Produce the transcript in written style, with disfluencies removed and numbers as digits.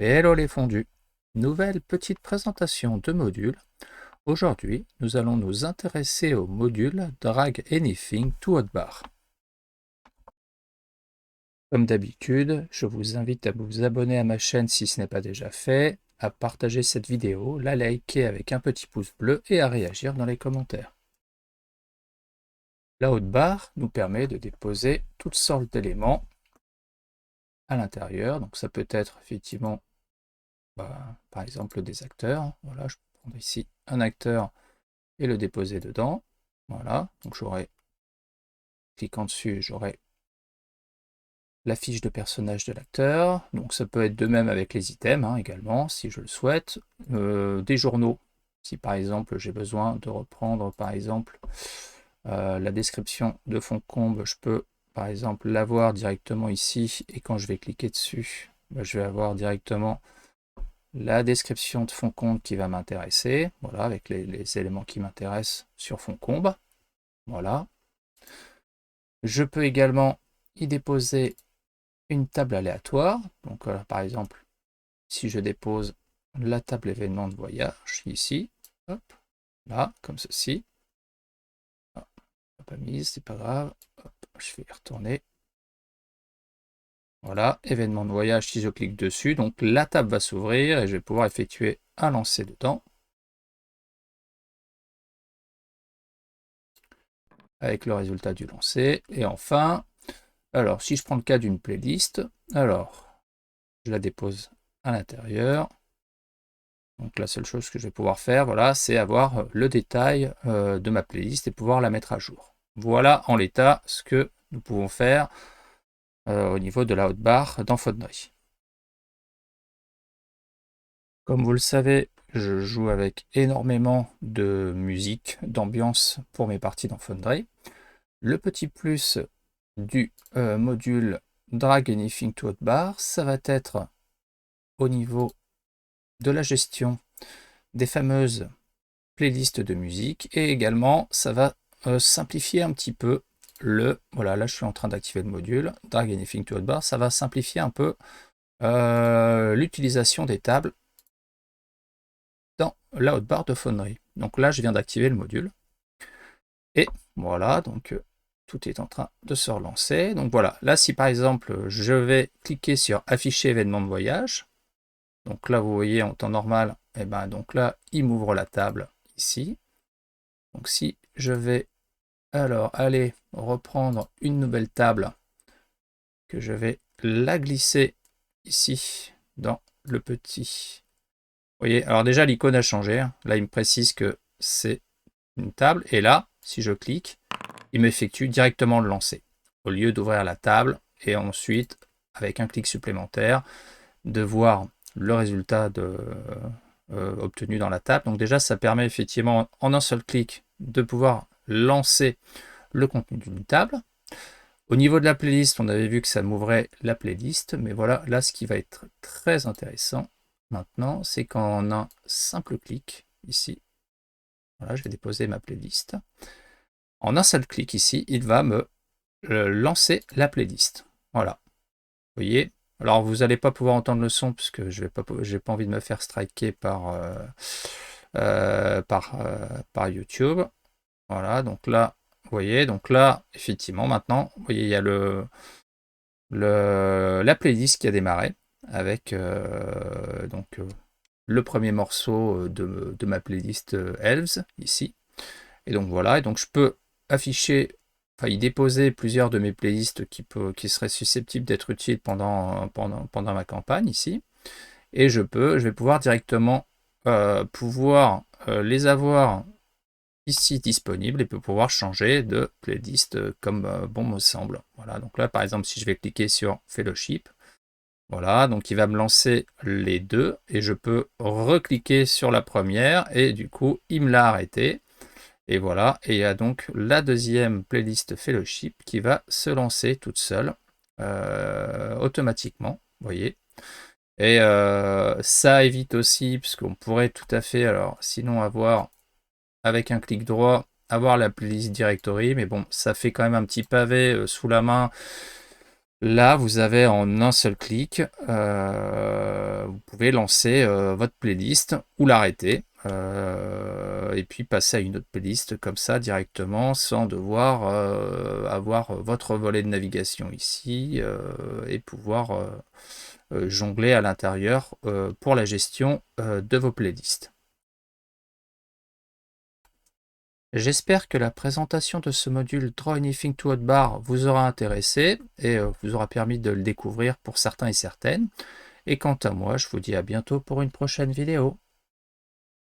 Et hello les fondus! Nouvelle petite présentation de module. Aujourd'hui, nous allons nous intéresser au module Drag Anything to Hotbar. Comme d'habitude, je vous invite à vous abonner à ma chaîne si ce n'est pas déjà fait, à partager cette vidéo, la liker avec un petit pouce bleu et à réagir dans les commentaires. La hotbar nous permet de déposer toutes sortes d'éléments à l'intérieur. Donc ça peut être effectivement par exemple des acteurs. Voilà, je peux prendre ici un acteur et le déposer dedans. Voilà, donc j'aurai, cliquant dessus, j'aurai la fiche de personnage de l'acteur. Donc ça peut être de même avec les items également, si je le souhaite. Des journaux, si par exemple j'ai besoin de reprendre par exemple la description de Foncombe, je peux par exemple l'avoir directement ici, et quand je vais cliquer dessus, je vais avoir directement la description de Foncombe qui va m'intéresser, voilà, avec les éléments qui m'intéressent sur Foncombe. Voilà. Je peux également y déposer une table aléatoire. Donc par exemple, si je dépose la table événement de voyage ici, hop, là, comme ceci. Ah, pas mise, c'est pas grave. Hop, je vais y retourner. Voilà, événement de voyage, si je clique dessus, donc la table va s'ouvrir et je vais pouvoir effectuer un lancer dedans. Avec le résultat du lancer. Et enfin, alors si je prends le cas d'une playlist, alors je la dépose à l'intérieur. Donc la seule chose que je vais pouvoir faire, voilà, c'est avoir le détail de ma playlist et pouvoir la mettre à jour. Voilà en l'état ce que nous pouvons faire au niveau de la hotbar dans Foundry. Comme vous le savez, je joue avec énormément de musique, d'ambiance pour mes parties dans Foundry. Le petit plus du module Drag Anything to Hotbar, ça va être au niveau de la gestion des fameuses playlists de musique, et également ça va simplifier un petit peu voilà, là je suis en train d'activer le module Drag Anything to Hotbar, ça va simplifier un peu l'utilisation des tables dans la hotbar de Foundry. Donc là je viens d'activer le module et voilà, donc tout est en train de se relancer. Donc voilà, là si par exemple je vais cliquer sur afficher événement de voyage, donc là vous voyez en temps normal, et ben donc là il m'ouvre la table ici. Donc si je vais alors aller reprendre une nouvelle table, que je vais la glisser ici dans le petit. Vous voyez, alors déjà l'icône a changé, là il me précise que c'est une table, et là si je clique, il m'effectue directement le lancer, au lieu d'ouvrir la table et ensuite, avec un clic supplémentaire, de voir le résultat obtenu dans la table. Donc déjà, ça permet effectivement, en un seul clic, de pouvoir lancer le contenu d'une table. Au niveau de la playlist, on avait vu que ça m'ouvrait la playlist, mais voilà, là, ce qui va être très intéressant maintenant, c'est qu'en un simple clic, ici, voilà, je vais déposer ma playlist. En un seul clic ici, il va me lancer la playlist. Voilà. Vous voyez. Alors vous n'allez pas pouvoir entendre le son puisque je n'ai pas envie de me faire striker par YouTube. Voilà, donc là, vous voyez, donc là, effectivement, maintenant, vous voyez, il y a la playlist qui a démarré avec le premier morceau de ma playlist Elves, ici. Et donc voilà, et donc je peux afficher, enfin y déposer plusieurs de mes playlists qui seraient susceptibles d'être utiles pendant ma campagne ici. Et je vais pouvoir directement les avoir ici disponibles et peut pouvoir changer de playlist comme bon me semble. Voilà, donc là par exemple si je vais cliquer sur Fellowship, voilà, donc il va me lancer les deux et je peux recliquer sur la première et du coup il me l'a arrêté. Et voilà, et il y a donc la deuxième playlist Fellowship qui va se lancer toute seule automatiquement, vous voyez. Et ça évite aussi, puisqu'on pourrait tout à fait, alors sinon avoir, avec un clic droit, avoir la playlist directory, mais bon, ça fait quand même un petit pavé sous la main. Là, vous avez en un seul clic, vous pouvez lancer votre playlist ou l'arrêter. Et puis passer à une autre playlist comme ça directement sans devoir avoir votre volet de navigation ici et pouvoir jongler à l'intérieur pour la gestion de vos playlists. J'espère que la présentation de ce module Draw Anything to Hotbar vous aura intéressé et vous aura permis de le découvrir pour certains et certaines. Et quant à moi, je vous dis à bientôt pour une prochaine vidéo.